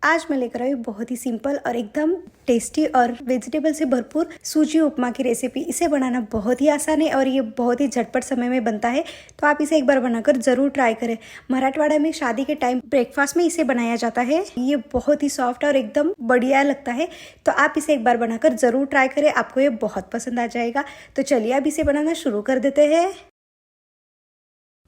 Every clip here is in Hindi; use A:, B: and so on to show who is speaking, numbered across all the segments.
A: आज मैं लेकर आई हूँ बहुत ही सिंपल और एकदम टेस्टी और वेजिटेबल से भरपूर सूजी उपमा की रेसिपी। इसे बनाना बहुत ही आसान है और ये बहुत ही झटपट समय में बनता है, तो आप इसे एक बार बनाकर ज़रूर ट्राई करें। मराठवाड़ा में शादी के टाइम ब्रेकफास्ट में इसे बनाया जाता है। ये बहुत ही सॉफ्ट और एकदम बढ़िया लगता है, तो आप इसे एक बार बनाकर ज़रूर ट्राई करें, आपको ये बहुत पसंद आ जाएगा। तो चलिए अब इसे बनाना शुरू कर देते हैं।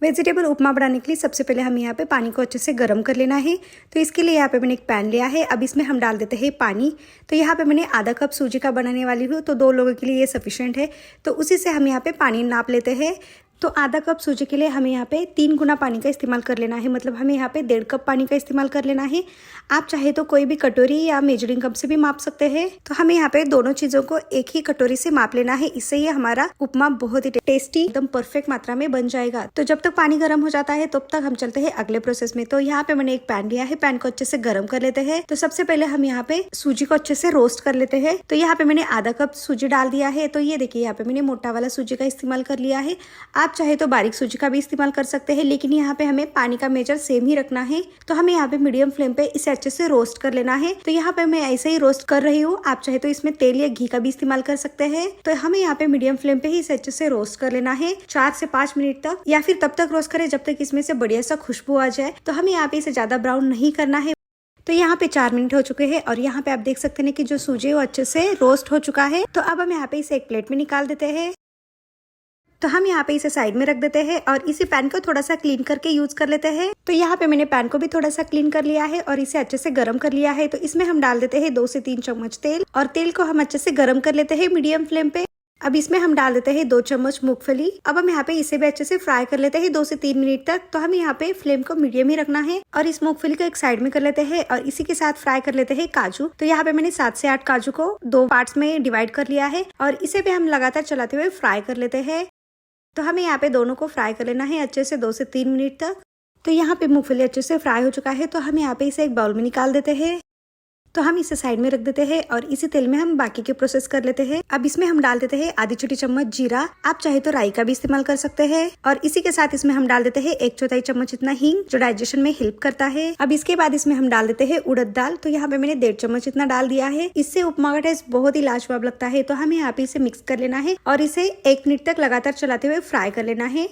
A: वेजिटेबल उपमा बनाने के लिए सबसे पहले हम यहाँ पे पानी को अच्छे से गर्म कर लेना है। तो इसके लिए यहाँ पे मैंने एक पैन लिया है। अब इसमें हम डाल देते हैं पानी। तो यहाँ पे मैंने आधा कप सूजी का बनाने वाली हूँ, तो 2 लोगों के लिए ये सफिशिएंट है। तो उसी से हम यहाँ पे पानी नाप लेते हैं। तो आधा कप सूजी के लिए हमें यहाँ पे 3 गुना पानी का इस्तेमाल कर लेना है, मतलब हमें यहाँ पे 1.5 कप पानी का इस्तेमाल कर लेना है। आप चाहे तो कोई भी कटोरी या मेजरिंग कप से भी माप सकते हैं। तो हमें यहाँ पे दोनों चीजों को एक ही कटोरी से माप लेना है, इससे ये हमारा उपमा बहुत ही टेस्टी एकदम परफेक्ट मात्रा में बन जाएगा। तो जब तक पानी गर्म हो जाता है तब तक हम चलते हैं अगले प्रोसेस में। तो यहाँ पे मैंने एक पैन लिया है, पैन को अच्छे से गर्म कर लेते हैं। तो सबसे पहले हम यहाँ पे सूजी को अच्छे से रोस्ट कर लेते हैं। तो यहाँ पे मैंने आधा कप सूजी डाल दिया है। तो ये देखिए यहाँ पे मैंने मोटा वाला सूजी का इस्तेमाल कर लिया है। आप चाहे तो बारीक सूजी का भी इस्तेमाल कर सकते हैं, लेकिन यहाँ पे हमें पानी का मेजर सेम ही रखना है। तो हमें यहाँ पे मीडियम फ्लेम पे इसे अच्छे से रोस्ट कर लेना है। तो यहाँ पे मैं ऐसे ही रोस्ट कर रही हूँ, आप चाहे तो इसमें तेल या घी का भी इस्तेमाल कर सकते हैं। तो हमें यहाँ पे मीडियम फ्लेम पे ही इसे अच्छे से रोस्ट कर लेना है 4 से 5 मिनट तक, या फिर तब तक रोस्ट करें जब तक इसमें से बढ़िया सा खुशबू आ जाए। तो हमें यहाँ पे इसे ज्यादा ब्राउन नहीं करना है। तो यहाँ पे 4 मिनट हो चुके हैं और यहाँ पे आप देख सकते हैं कि जो सूजी है वो अच्छे से रोस्ट हो चुका है। तो अब हम यहाँ पे इसे एक प्लेट में निकाल देते हैं। तो हम यहाँ पे इसे साइड में रख देते हैं और इसी पैन को थोड़ा सा क्लीन करके यूज कर लेते हैं। तो यहाँ पे मैंने पैन को भी थोड़ा सा क्लीन कर लिया है और इसे अच्छे से गर्म कर लिया है। तो इसमें हम डाल देते हैं 2 से 3 चम्मच तेल, और तेल को हम अच्छे से गर्म कर लेते हैं मीडियम फ्लेम पे। अब इसमें हम डाल देते हैं 2 चम्मच मूंगफली। अब हम यहाँ पे इसे भी अच्छे से फ्राई कर लेते हैं 2 से 3 मिनट तक। तो हमें यहाँ पे फ्लेम को मीडियम ही रखना है और इस मूंगफली को एक साइड में कर लेते हैं और इसी के साथ फ्राई कर लेते हैं काजू। तो यहाँ पे मैंने 7 से 8 काजू को 2 पार्ट्स में डिवाइड कर लिया है और इसे भी हम लगातार चलाते हुए फ्राई कर लेते हैं। तो हमें यहाँ पे दोनों को फ्राई कर लेना है अच्छे से 2 से 3 मिनट तक। तो यहाँ पे मूंगफली अच्छे से फ्राई हो चुका है, तो हम यहाँ पे इसे एक बाउल में निकाल देते हैं। तो हम इसे साइड में रख देते हैं और इसी तेल में हम बाकी के प्रोसेस कर लेते हैं। अब इसमें हम डाल देते हैं आधी छोटी चम्मच जीरा, आप चाहे तो राई का भी इस्तेमाल कर सकते हैं। और इसी के साथ इसमें हम डाल देते हैं 1/4 चम्मच इतना हींग, जो डाइजेशन में हेल्प करता है। अब इसके बाद इसमें हम डाल देते हैं उड़द दाल। तो यहाँ पे मैंने 1.5 चम्मच इतना डाल दिया है। इससे उपमा का टेस्ट बहुत ही लाजवाब लगता है। तो हमें यहाँ पे इसे मिक्स कर लेना है और इसे 1 मिनट तक लगातार चलाते हुए फ्राई कर लेना है।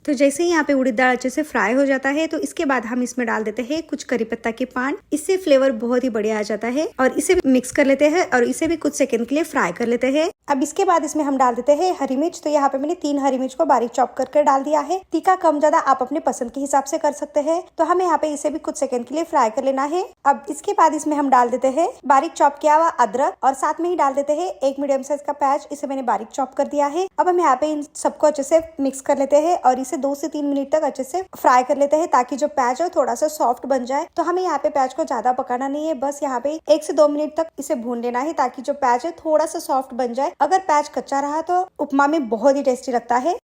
A: तो जैसे ही यहाँ पे उड़द दाल अच्छे से फ्राई हो जाता है, तो इसके बाद हम इसमें डाल देते हैं कुछ करी पत्ता के पान। इससे फ्लेवर बहुत ही बढ़िया आ जाता है और इसे भी मिक्स कर लेते हैं और इसे भी कुछ सेकंड के लिए फ्राई कर लेते हैं। अब इसके बाद इसमें हम डाल देते हैं हरी मिर्च। तो यहाँ पे मैंने 3 हरी मिर्च को बारीक चॉप करके डाल दिया है। तीखा कम ज्यादा आप अपने पसंद के हिसाब से कर सकते हैं। तो हमें यहाँ पे इसे भी कुछ सेकंड के लिए फ्राई कर लेना है। अब इसके बाद इसमें हम डाल देते हैं बारीक चॉप किया हुआ अदरक और साथ में ही डाल देते हैं 1 मीडियम साइज का प्याज, इसे मैंने बारीक चॉप कर दिया है। अब हम यहाँ पे इन सबको अच्छे से मिक्स कर लेते हैं और इसे 2 से 3 मिनट तक अच्छे से फ्राई कर लेते हैं, ताकि जो प्याज है थोड़ा सा सॉफ्ट बन जाए। तो हमें यहाँ पे प्याज को ज्यादा पकाना नहीं है, बस यहाँ पे 1 से 2 मिनट तक इसे भून लेना है, ताकि जो प्याज है थोड़ा सा सॉफ्ट बन जाए। अगर प्याज कच्चा रहा तो उपमा में बहुत ही टेस्टी लगता है।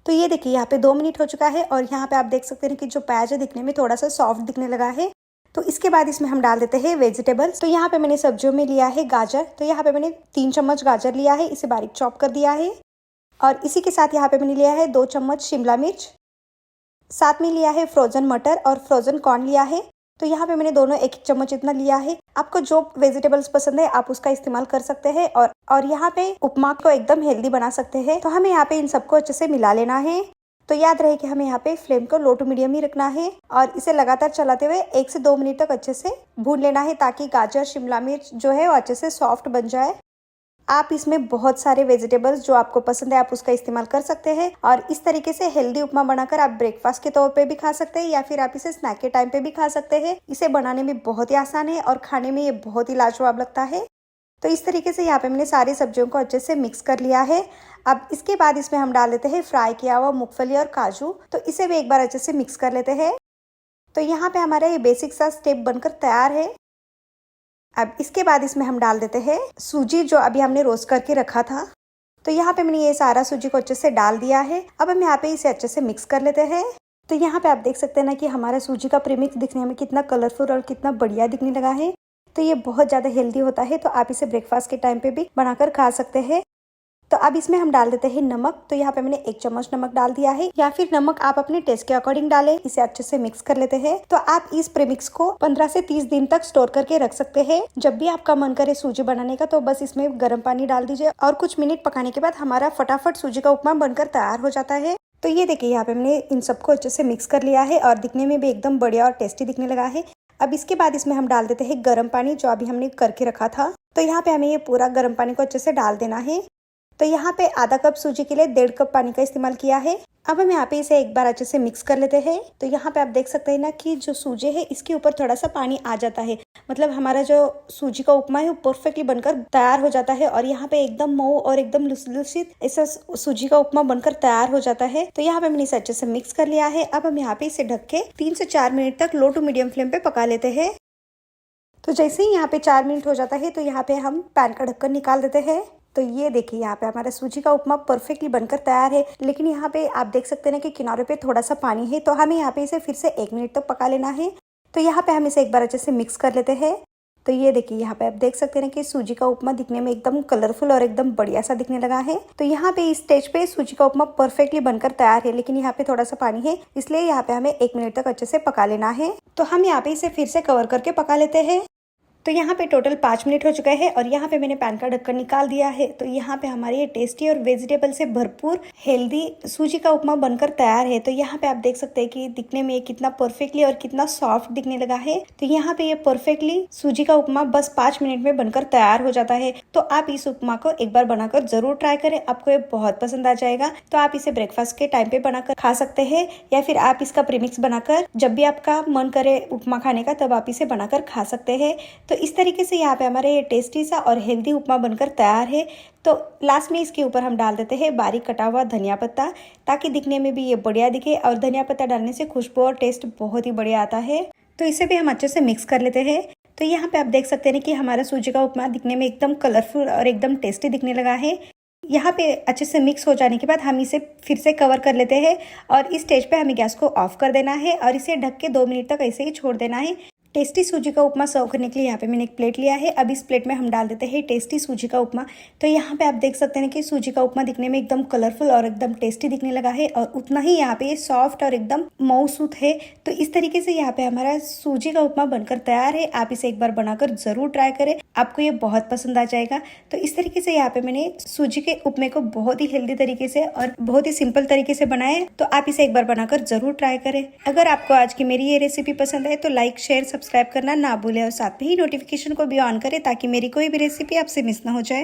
A: तो ये देखिए यहाँ पे 2 मिनट हो चुका है और यहाँ पे आप देख सकते हैं कि जो प्याज है दिखने में थोड़ा सा सॉफ्ट दिखने लगा है। तो इसके बाद इसमें हम डाल देते हैं वेजिटेबल्स। तो यहाँ पे मैंने सब्जियों में लिया है गाजर। तो यहाँ पे मैंने 3 चम्मच गाजर लिया है, इसे बारीक चॉप कर दिया है। और इसी के साथ यहाँ पे मैंने लिया है 2 चम्मच शिमला मिर्च, साथ में लिया है फ्रोजन मटर और फ्रोजन कॉर्न लिया है। तो यहाँ पे मैंने दोनों 1 चम्मच इतना लिया है। आपको जो वेजिटेबल्स पसंद है आप उसका इस्तेमाल कर सकते हैं और यहाँ पे उपमा को एकदम हेल्दी बना सकते हैं। तो हमें यहाँ पे इन सबको अच्छे से मिला लेना है। तो याद रहे कि हमें यहाँ पे फ्लेम को लो टू मीडियम ही रखना है और इसे लगातार चलाते हुए 1 से 2 मिनट तक अच्छे से भून लेना है, ताकि गाजर शिमला मिर्च जो है वो अच्छे से सॉफ्ट बन जाए। आप इसमें बहुत सारे वेजिटेबल्स जो आपको पसंद है आप उसका इस्तेमाल कर सकते हैं और इस तरीके से हेल्दी उपमा बनाकर आप ब्रेकफास्ट के तौर पे भी खा सकते हैं या फिर आप इसे स्नैक के टाइम पे भी खा सकते हैं। इसे बनाने में बहुत ही आसान है और खाने में ये बहुत ही लाजवाब लगता है। तो इस तरीके से यहाँ पे मैंने सारी सब्जियों को अच्छे से मिक्स कर लिया है। अब इसके बाद इसमें हम डाल देते हैं फ्राई किया हुआ मूंगफली और काजू। तो इसे भी एक बार अच्छे से मिक्स कर लेते हैं। तो यहाँ पे हमारा ये बेसिक सा स्टेप बनकर तैयार है। अब इसके बाद इसमें हम डाल देते हैं सूजी, जो अभी हमने रोस्ट करके रखा था। तो यहाँ पे मैंने ये सारा सूजी को अच्छे से डाल दिया है। अब हम यहाँ पे इसे अच्छे से मिक्स कर लेते हैं। तो यहाँ पे आप देख सकते हैं ना कि हमारा सूजी का प्रीमिक्स दिखने में कितना कलरफुल और कितना बढ़िया दिखने लगा है। तो ये बहुत ज़्यादा हेल्दी होता है, तो आप इसे ब्रेकफास्ट के टाइम पे भी बनाकर खा सकते हैं। तो अब इसमें हम डाल देते हैं नमक। तो यहाँ पे मैंने 1 चम्मच नमक डाल दिया है, या फिर नमक आप अपने टेस्ट के अकॉर्डिंग डालें। इसे अच्छे से मिक्स कर लेते हैं। तो आप इस प्रीमिक्स को 15 से 30 दिन तक स्टोर करके रख सकते हैं। जब भी आपका मन करे सूजी बनाने का तो बस इसमें गर्म पानी डाल दीजिए और कुछ मिनट पकाने के बाद हमारा फटाफट सूजी का उपमा बनकर तैयार हो जाता है। तो ये देखिए यहाँ पे मैंने इन सबको अच्छे से मिक्स कर लिया है और दिखने में भी एकदम बढ़िया और टेस्टी दिखने लगा है। अब इसके बाद इसमें हम डाल देते हैं गर्म पानी, जो अभी हमने करके रखा था। तो यहाँ पे हमें ये पूरा गर्म पानी को अच्छे से डाल देना है। तो यहाँ पे आधा कप सूजी के लिए 1.5 कप पानी का इस्तेमाल किया है। अब हम यहाँ पे इसे एक बार अच्छे से मिक्स कर लेते हैं। तो यहाँ पे आप देख सकते हैं ना कि जो सूजी है इसके ऊपर थोड़ा सा पानी आ जाता है, मतलब हमारा जो सूजी का उपमा है वो परफेक्टली बनकर तैयार हो जाता है और यहाँ पे एकदम मऊ और एकदम लुसलुसित ऐसा सूजी का उपमा बनकर तैयार हो जाता है। तो यहाँ पे मैंने इसे अच्छे से मिक्स कर लिया है। अब हम यहाँ पे इसे ढक के 3 से 4 मिनट तक लो टू मीडियम फ्लेम पे पका लेते हैं। तो जैसे ही यहाँ पे 4 मिनट हो जाता है तो यहाँ पे हम पैन का ढक्कन निकाल देते हैं। तो ये देखिए यहाँ पे हमारा सूजी का उपमा परफेक्टली बनकर तैयार है, लेकिन यहाँ पे आप देख सकते हैं ना कि किनारे पे थोड़ा सा पानी है। तो हमें यहाँ पे इसे फिर से 1 मिनट तक पका लेना है। तो यहाँ पे हम इसे एक बार अच्छे से मिक्स कर लेते हैं। तो ये देखिए यहाँ पे आप देख सकते हैं कि सूजी का उपमा दिखने में एकदम कलरफुल और एकदम बढ़िया सा दिखने लगा है। तो यहाँ पे इस स्टेज पे सूजी का उपमा परफेक्टली बनकर तैयार है, लेकिन यहाँ पे थोड़ा सा पानी है, इसलिए यहाँ पे हमें 1 मिनट तक अच्छे से पका लेना है। तो हम यहाँ पे इसे फिर से कवर करके पका लेते हैं। तो यहाँ पे टोटल 5 मिनट हो चुका है और यहाँ पे मैंने पैन का ढक्कन निकाल दिया है। तो यहाँ पे हमारे ये टेस्टी और वेजिटेबल से भरपूर हेल्दी सूजी का उपमा बनकर तैयार है। तो यहाँ पे आप देख सकते हैं कि दिखने में कितना परफेक्टली और कितना सॉफ्ट दिखने लगा है। तो यहाँ पे ये परफेक्टली सूजी का उपमा बस 5 मिनट में बनकर तैयार हो जाता है। तो आप इस उपमा को एक बार बनाकर जरूर ट्राई करें, आपको ये बहुत पसंद आ जाएगा। तो आप इसे ब्रेकफास्ट के टाइम पे बनाकर खा सकते हैं, या फिर आप इसका प्रीमिक्स बनाकर जब भी आपका मन करे उपमा खाने का तब आप इसे बनाकर खा सकते हैं। तो इस तरीके से यहाँ पे हमारे ये टेस्टी सा और हेल्दी उपमा बनकर तैयार है। तो लास्ट में इसके ऊपर हम डाल देते हैं बारीक कटा हुआ धनिया पत्ता, ताकि दिखने में भी ये बढ़िया दिखे, और धनिया पत्ता डालने से खुशबू और टेस्ट बहुत ही बढ़िया आता है। तो इसे भी हम अच्छे से मिक्स कर लेते हैं। तो यहाँ पे आप देख सकते हैं कि हमारा सूजी का उपमा दिखने में एकदम कलरफुल और एकदम टेस्टी दिखने लगा है। यहाँ पे अच्छे से मिक्स हो जाने के बाद हम इसे फिर से कवर कर लेते हैं और इस स्टेज पे हमें गैस को ऑफ कर देना है और इसे ढक के 2 मिनट तक ऐसे ही छोड़ देना है। टेस्टी सूजी का उपमा सर्व करने के लिए यहाँ पे मैंने एक प्लेट लिया है। अब इस प्लेट में हम डाल देते हैं टेस्टी सूजी का उपमा। तो यहाँ पे आप देख सकते हैं कि सूजी का उपमा दिखने में एकदम कलरफुल और एकदम टेस्टी दिखने लगा है, और उतना ही यहाँ पे ये सॉफ्ट और एकदम मऊसूत है। तो इस तरीके से यहाँ पे हमारा सूजी का उपमा बनकर तैयार है। आप इसे एक बार बनाकर जरूर ट्राई करें, आपको ये बहुत पसंद आ जाएगा। तो इस तरीके से यहाँ पे मैंने सूजी के उपमे को बहुत ही हेल्दी तरीके से और बहुत ही सिंपल तरीके से बनाया है। तो आप इसे एक बार बनाकर जरूर ट्राई करें। अगर आपको आज की मेरी ये रेसिपी पसंद है तो लाइक शेयर सब्सक्राइब करना ना भूलें और साथ में ही नोटिफिकेशन को भी ऑन करें, ताकि मेरी कोई भी रेसिपी आपसे मिस ना हो जाए।